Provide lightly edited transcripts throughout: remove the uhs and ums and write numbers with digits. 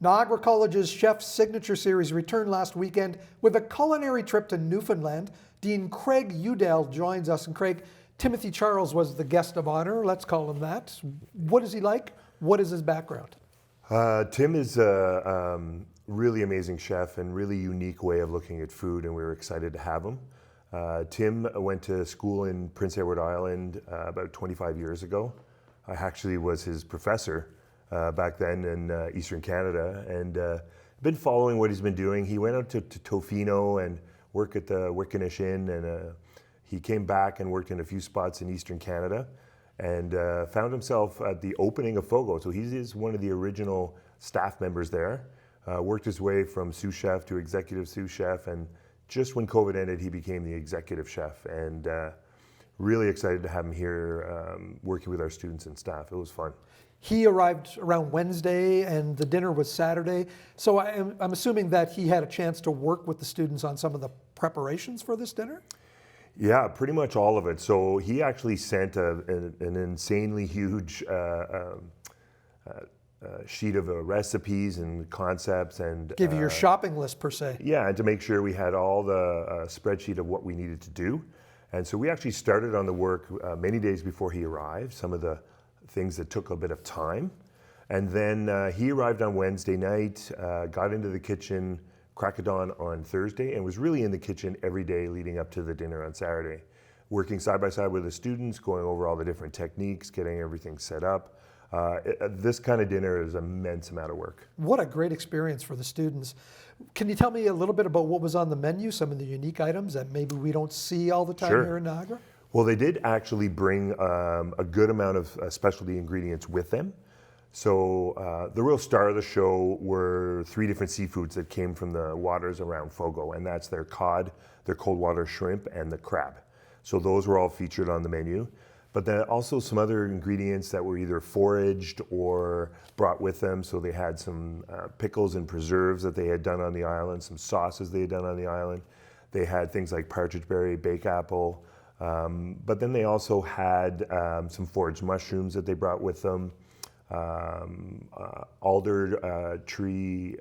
Niagara College's Chef Signature Series returned last weekend with a culinary trip to Newfoundland. Dean Craig Youdale joins us. And Craig, Timothy Charles was the guest of honor, let's call him that. What is he like? What is his background? Tim is a really amazing chef and really unique way of looking at food, and we were excited to have him. Tim went to school in Prince Edward Island about 25 years ago. I actually was his professor back then in Eastern Canada, and been following what he's been doing. He went out to Tofino and worked at the Wickenish Inn, and he came back and worked in a few spots in Eastern Canada, and found himself at the opening of Fogo. So he is one of the original staff members there. Worked his way from sous chef to executive sous chef, and just when COVID ended, he became the executive chef. And really excited to have him here working with our students and staff. It was fun. He arrived around Wednesday and the dinner was Saturday. So I'm assuming that he had a chance to work with the students on some of the preparations for this dinner? Yeah, pretty much all of it. So he actually sent an insanely huge sheet of recipes and concepts, and give you your shopping list per se. Yeah, and to make sure we had all the spreadsheet of what we needed to do. And so we actually started on the work many days before he arrived, some of the things that took a bit of time. And then he arrived on Wednesday night, got into the kitchen, crack of dawn on Thursday, and was really in the kitchen every day leading up to the dinner on Saturday, working side by side with the students, going over all the different techniques, getting everything set up. This kind of dinner is an immense amount of work. What a great experience for the students. Can you tell me a little bit about what was on the menu, some of the unique items that maybe we don't see all the time here in Niagara? Well, they did actually bring a good amount of specialty ingredients with them. So the real star of the show were 3 different seafoods that came from the waters around Fogo, and that's their cod, their cold water shrimp, and the crab. So those were all featured on the menu. But then also some other ingredients that were either foraged or brought with them. So they had some pickles and preserves that they had done on the island, some sauces they had done on the island. They had things like partridge berry, bake apple. But then they also had some foraged mushrooms that they brought with them, alder tree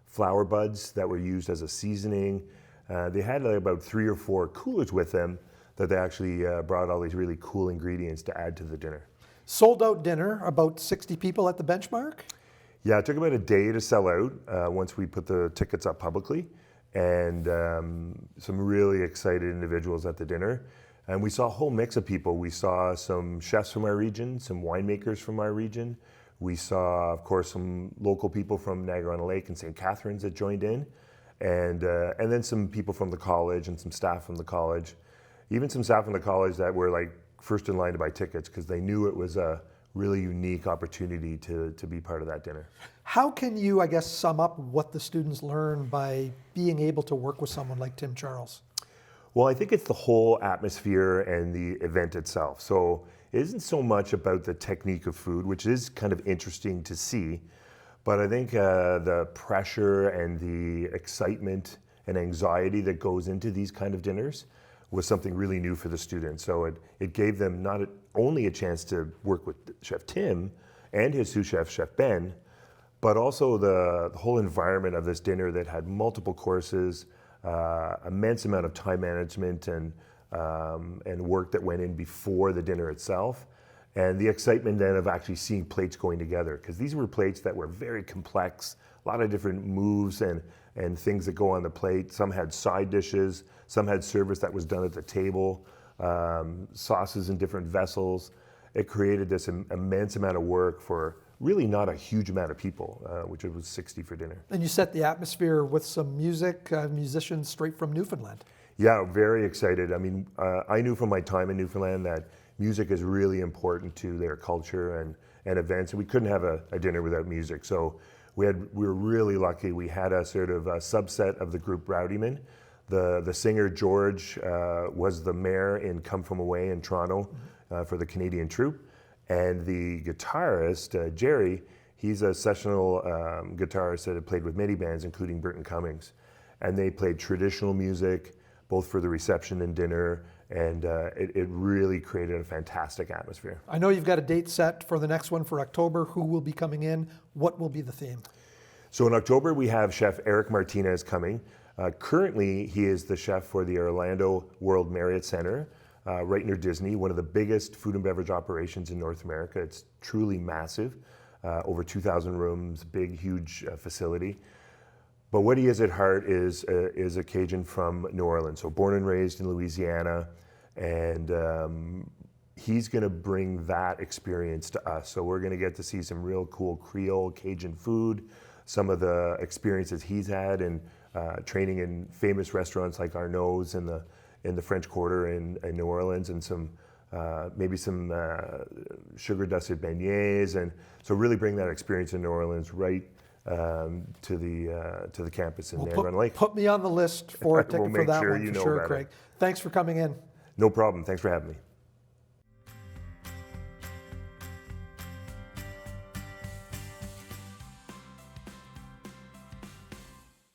flower buds that were used as a seasoning. They had about 3 or 4 coolers with them that they actually brought all these really cool ingredients to add to the dinner. Sold out dinner, about 60 people at the benchmark? Yeah, it took about a day to sell out once we put the tickets up publicly, and some really excited individuals at the dinner. And we saw a whole mix of people. We saw some chefs from our region, some winemakers from our region. We saw, of course, some local people from Niagara-on-the-Lake and St. Catharines that joined in, and then some people from the college and some staff from the college. Even some staff from the college that were like first in line to buy tickets because they knew it was a really unique opportunity to be part of that dinner. How can you, I guess, sum up what the students learn by being able to work with someone like Tim Charles? Well, I think it's the whole atmosphere and the event itself. So it isn't so much about the technique of food, which is kind of interesting to see, but I think the pressure and the excitement and anxiety that goes into these kind of dinners was something really new for the students. So it gave them not only a chance to work with Chef Tim and his sous chef, Chef Ben, but also the whole environment of this dinner that had multiple courses, immense amount of time management and work that went in before the dinner itself, and the excitement then of actually seeing plates going together, because these were plates that were very complex, a lot of different moves and things that go on the plate. Some had side dishes, some had service that was done at the table, sauces in different vessels. It created this immense amount of work for really not a huge amount of people, which was 60 for dinner. And you set the atmosphere with some music, musicians straight from Newfoundland. Yeah, very excited. I mean, I knew from my time in Newfoundland that music is really important to their culture and events, and we couldn't have a dinner without music. So we were really lucky. We had a sort of a subset of the group Rowdyman. The singer George was the mayor in Come From Away in Toronto for the Canadian troupe. And the guitarist, Jerry, he's a sessional guitarist that had played with many bands, including Burton Cummings. And they played traditional music, both for the reception and dinner, and it really created a fantastic atmosphere. I know you've got a date set for the next one for October. Who will be coming in? What will be the theme? So in October, we have Chef Eric Martinez coming. Currently, he is the chef for the Orlando World Marriott Center, right near Disney, one of the biggest food and beverage operations in North America. It's truly massive, over 2,000 rooms, big, huge facility. But what he is at heart is a Cajun from New Orleans, so born and raised in Louisiana, and he's going to bring that experience to us. So we're going to get to see some real cool Creole Cajun food, some of the experiences he's had in training in famous restaurants like Arnaud's in the French Quarter in New Orleans, and maybe some sugar dusted beignets, and so really bring that experience in New Orleans right to the campus in Niagara on Lake. Put me on the list for a ticket We'll for make that sure one you for know sure, about it. Craig. Thanks for coming in. No problem. Thanks for having me.